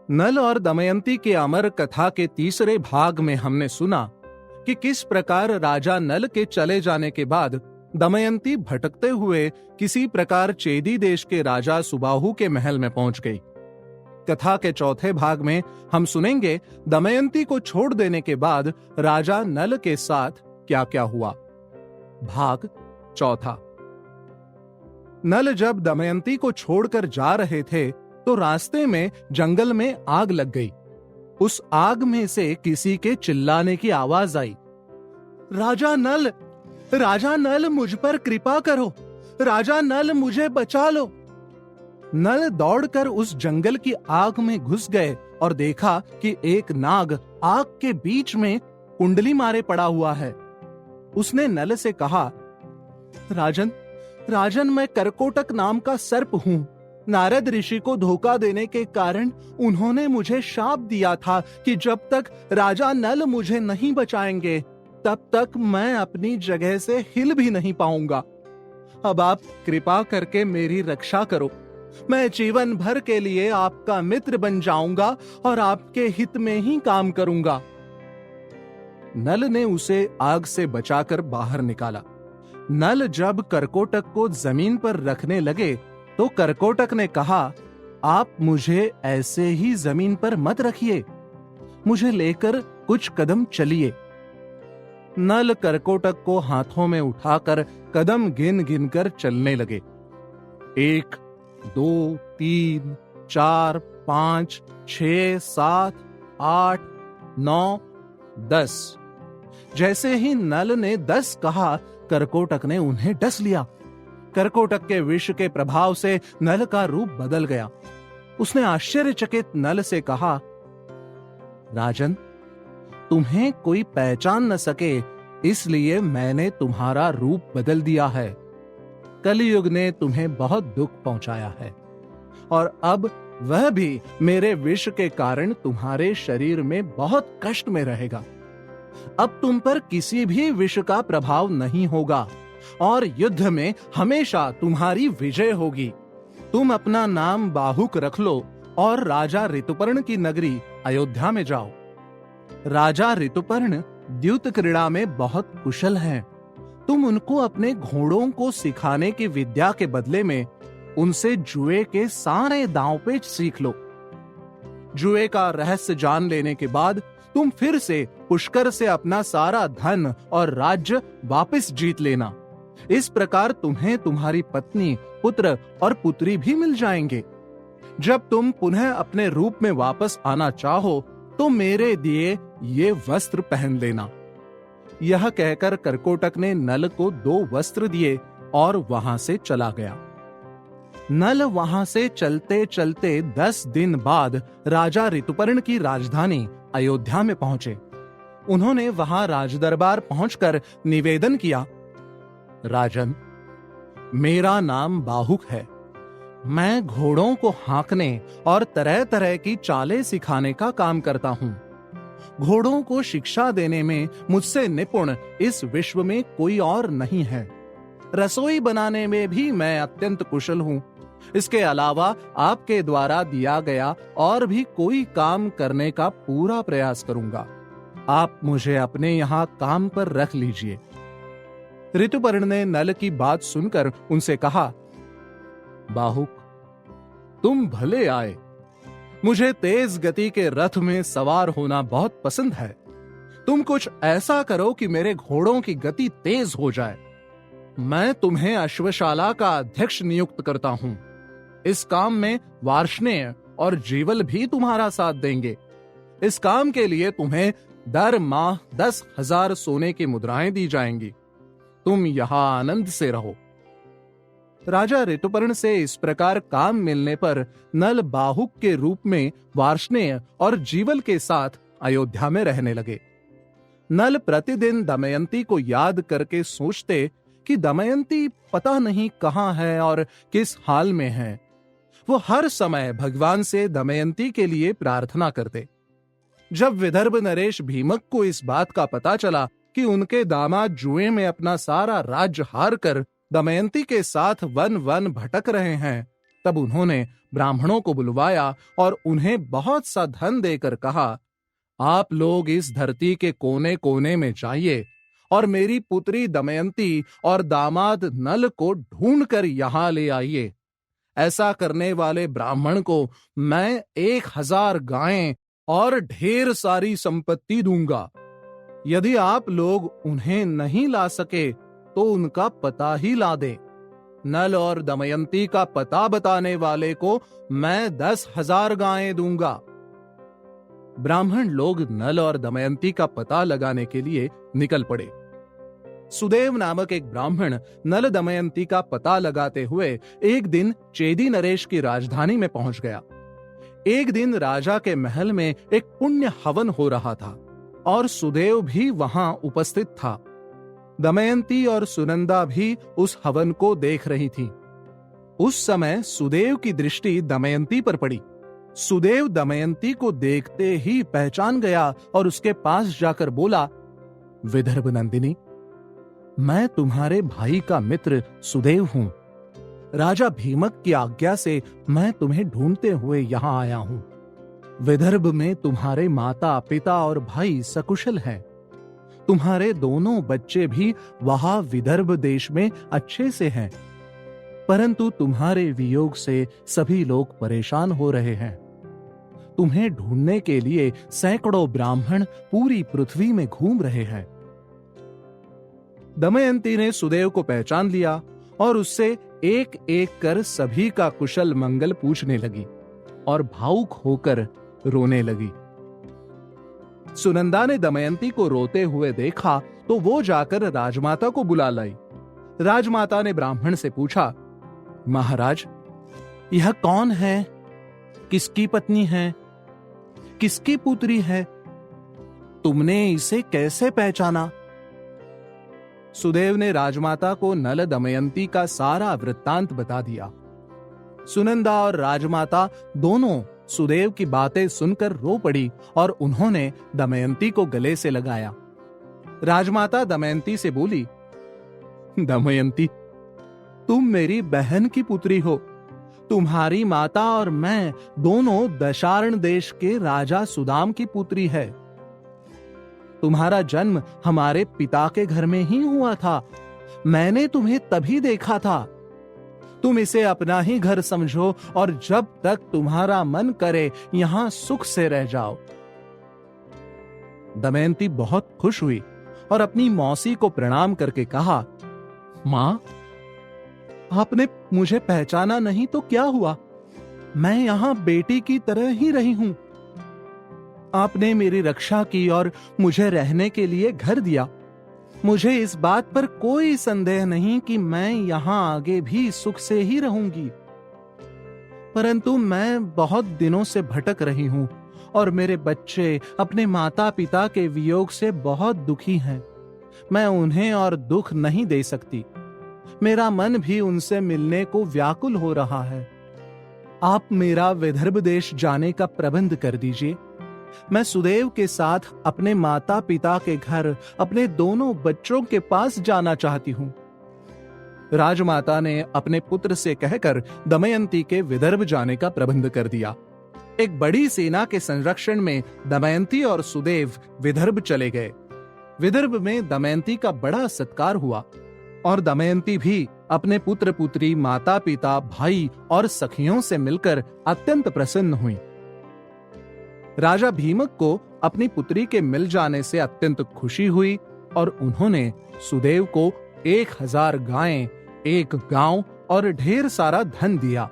नल और दमयंती के अमर कथा के तीसरे भाग में हमने सुना कि किस प्रकार राजा नल के चले जाने के बाद दमयंती भटकते हुए किसी प्रकार चेदी देश के राजा सुबाहु के महल में पहुंच गई। कथा के चौथे भाग में हम सुनेंगे दमयंती को छोड़ देने के बाद राजा नल के साथ क्या क्या हुआ। भाग चौथा। नल जब दमयंती को छोड़कर जा रहे थे तो रास्ते में जंगल में आग लग गई। उस आग में से किसी के चिल्लाने की आवाज आई, राजा नल मुझ पर कृपा करो, राजा नल मुझे बचा लो। नल दौड़कर उस जंगल की आग में घुस गए और देखा कि एक नाग आग के बीच में कुंडली मारे पड़ा हुआ है। उसने नल से कहा, राजन मैं करकोटक नाम का सर्प हूं। नारद ऋषि को धोखा देने के कारण उन्होंने मुझे शाप दिया था कि जब तक राजा नल मुझे नहीं बचाएंगे तब तक मैं अपनी जगह से हिल भी नहीं पाऊंगा। अब आप कृपा करके मेरी रक्षा करो। मैं जीवन भर के लिए आपका मित्र बन जाऊंगा और आपके हित में ही काम करूंगा। नल ने उसे आग से बचाकर बाहर निकाला। नल जब करकोटक को जमीन पर रखने लगे तो करकोटक ने कहा, आप मुझे ऐसे ही जमीन पर मत रखिए, मुझे लेकर कुछ कदम चलिए। नल करकोटक को हाथों में उठाकर कदम गिन गिन कर चलने लगे। 1 2 3 4 5 6 7 8 9 10। जैसे ही नल ने 10 कहा, करकोटक ने उन्हें डस लिया। करकोटक के विष के प्रभाव से नल का रूप बदल गया। उसने आश्चर्यचकित नल से कहा, राजन, तुम्हें कोई पहचान न सके इसलिए मैंने तुम्हारा रूप बदल दिया है। कलयुग ने तुम्हें बहुत दुख पहुंचाया है और अब वह भी मेरे विष के कारण तुम्हारे शरीर में बहुत कष्ट में रहेगा। अब तुम पर किसी भी विष का प्रभाव नहीं होगा और युद्ध में हमेशा तुम्हारी विजय होगी। तुम अपना नाम बाहुक रख लो और राजा ऋतुपर्ण की नगरी अयोध्या में जाओ। राजा ऋतुपर्ण द्यूत क्रीड़ा में बहुत कुशल हैं। तुम उनको अपने घोड़ों को सिखाने की विद्या के बदले में उनसे जुए के सारे दांव पेच सीख लो। जुए का रहस्य जान लेने के बाद तुम फिर से पुष्कर से अपना सारा धन और राज्य वापस जीत लेना। इस प्रकार तुम्हें तुम्हारी पत्नी, पुत्र और पुत्री भी मिल जाएंगे। जब तुम पुनः अपने रूप में वापस आना चाहो तो मेरे दिए ये वस्त्र पहन लेना। यह कहकर करकोटक ने नल को 2 वस्त्र दिए और वहां से चला गया। नल वहां से चलते चलते 10 दिन बाद राजा ऋतुपर्ण की राजधानी अयोध्या में पहुंचे। उन्होंने वहां राजदरबार पहुंचकर निवेदन किया, राजन, मेरा नाम बाहुक है। मैं घोड़ों को हाँकने और तरह तरह की चालें सिखाने का काम करता हूं। घोड़ों को शिक्षा देने में मुझसे निपुण इस विश्व में कोई और नहीं है। रसोई बनाने में भी मैं अत्यंत कुशल हूं। इसके अलावा आपके द्वारा दिया गया और भी कोई काम करने का पूरा प्रयास करूंगा। आप मुझे अपने यहां काम पर रख लीजिए। ऋतुपर्ण ने नल की बात सुनकर उनसे कहा, बाहुक, तुम भले आए। मुझे तेज गति के रथ में सवार होना बहुत पसंद है। तुम कुछ ऐसा करो कि मेरे घोड़ों की गति तेज हो जाए। मैं तुम्हें अश्वशाला का अध्यक्ष नियुक्त करता हूं। इस काम में वार्ष्णेय और जीवल भी तुम्हारा साथ देंगे। इस काम के लिए तुम्हें दर माह 10,000 सोने की मुद्राएं दी जाएंगी। तुम यहां आनंद से रहो। राजा ऋतुपर्ण से इस प्रकार काम मिलने पर नल बाहुक के रूप में वार्ष्णेय और जीवल के साथ अयोध्या में रहने लगे। नल प्रतिदिन दमयंती को याद करके सोचते कि दमयंती पता नहीं कहां है और किस हाल में है। वो हर समय भगवान से दमयंती के लिए प्रार्थना करते। जब विदर्भ नरेश भीमक को इस बात का पता चला कि उनके दामाद जुए में अपना सारा राज्य हार कर दमयंती के साथ वन वन भटक रहे हैं, तब उन्होंने ब्राह्मणों को बुलवाया और उन्हें बहुत सा धन देकर कहा, आप लोग इस धरती के कोने कोने में जाइए और मेरी पुत्री दमयंती और दामाद नल को ढूंढकर यहां ले आइए। ऐसा करने वाले ब्राह्मण को मैं 1000 गायें और ढेर सारी संपत्ति दूंगा। यदि आप लोग उन्हें नहीं ला सके तो उनका पता ही ला दे। नल और दमयंती का पता बताने वाले को मैं 10,000 गायें दूंगा। ब्राह्मण लोग नल और दमयंती का पता लगाने के लिए निकल पड़े। सुदेव नामक एक ब्राह्मण नल दमयंती का पता लगाते हुए एक दिन चेदी नरेश की राजधानी में पहुंच गया। एक दिन राजा के महल में एक पुण्य हवन हो रहा था और सुदेव भी वहां उपस्थित था। दमयंती और सुनंदा भी उस हवन को देख रही थीं। उस समय सुदेव की दृष्टि दमयंती पर पड़ी। सुदेव दमयंती को देखते ही पहचान गया और उसके पास जाकर बोला, विदर्भ नंदिनी, मैं तुम्हारे भाई का मित्र सुदेव हूं। राजा भीमक की आज्ञा से मैं तुम्हें ढूंढते हुए यहां आया हूं। विदर्भ में तुम्हारे माता पिता और भाई सकुशल हैं। तुम्हारे दोनों बच्चे भी वहां विदर्भ देश में अच्छे से हैं, परंतु तुम्हारे वियोग से सभी लोग परेशान हो रहे हैं। तुम्हें ढूंढने के लिए सैकड़ों ब्राह्मण पूरी पृथ्वी में घूम रहे हैं। दमयंती ने सुदेव को पहचान लिया और उससे एक एक कर सभी का कुशल मंगल पूछने लगी और भावुक होकर रोने लगी। सुनंदा ने दमयंती को रोते हुए देखा तो वो जाकर राजमाता को बुला लाई। राजमाता ने ब्राह्मण से पूछा, महाराज, यह कौन है? किसकी पत्नी है? किसकी पुत्री है? तुमने इसे कैसे पहचाना? सुदेव ने राजमाता को नल दमयंती का सारा वृत्तांत बता दिया। सुनंदा और राजमाता दोनों सुदेव की बातें सुनकर रो पड़ी और उन्होंने दमयंती को गले से लगाया। राजमाता दमयंती से बोली, दमयंती, तुम मेरी बहन की पुत्री हो। तुम्हारी माता और मैं दोनों दशार्ण देश के राजा सुदाम की पुत्री है। तुम्हारा जन्म हमारे पिता के घर में ही हुआ था। मैंने तुम्हें तभी देखा था। तुम इसे अपना ही घर समझो और जब तक तुम्हारा मन करे यहां सुख से रह जाओ। दमयंती बहुत खुश हुई और अपनी मौसी को प्रणाम करके कहा, मां, आपने मुझे पहचाना नहीं तो क्या हुआ? मैं यहां बेटी की तरह ही रही हूं। आपने मेरी रक्षा की और मुझे रहने के लिए घर दिया। मुझे इस बात पर कोई संदेह नहीं कि मैं यहां आगे भी सुख से ही रहूंगी। परंतु मैं बहुत दिनों से भटक रही हूं और मेरे बच्चे अपने माता पिता के वियोग से बहुत दुखी हैं। मैं उन्हें और दुख नहीं दे सकती। मेरा मन भी उनसे मिलने को व्याकुल हो रहा है। आप मेरा विदर्भ देश जाने का प्रबंध कर दीजिए। मैं सुदेव के साथ अपने माता पिता के घर अपने दोनों बच्चों के पास जाना चाहती हूं। राजमाता ने अपने पुत्र से कहकर दमयंती के विदर्भ जाने का प्रबंध कर दिया। एक बड़ी सेना के संरक्षण में दमयंती और सुदेव विदर्भ चले गए। विदर्भ में दमयंती का बड़ा सत्कार हुआ और दमयंती भी अपने पुत्र पुत्री, माता पिता, भाई और सखियों से मिलकर अत्यंत प्रसन्न हुई। राजा भीमक को अपनी पुत्री के मिल जाने से अत्यंत खुशी हुई और उन्होंने सुदेव को 1000 गायें, एक गांव और ढेर सारा धन दिया।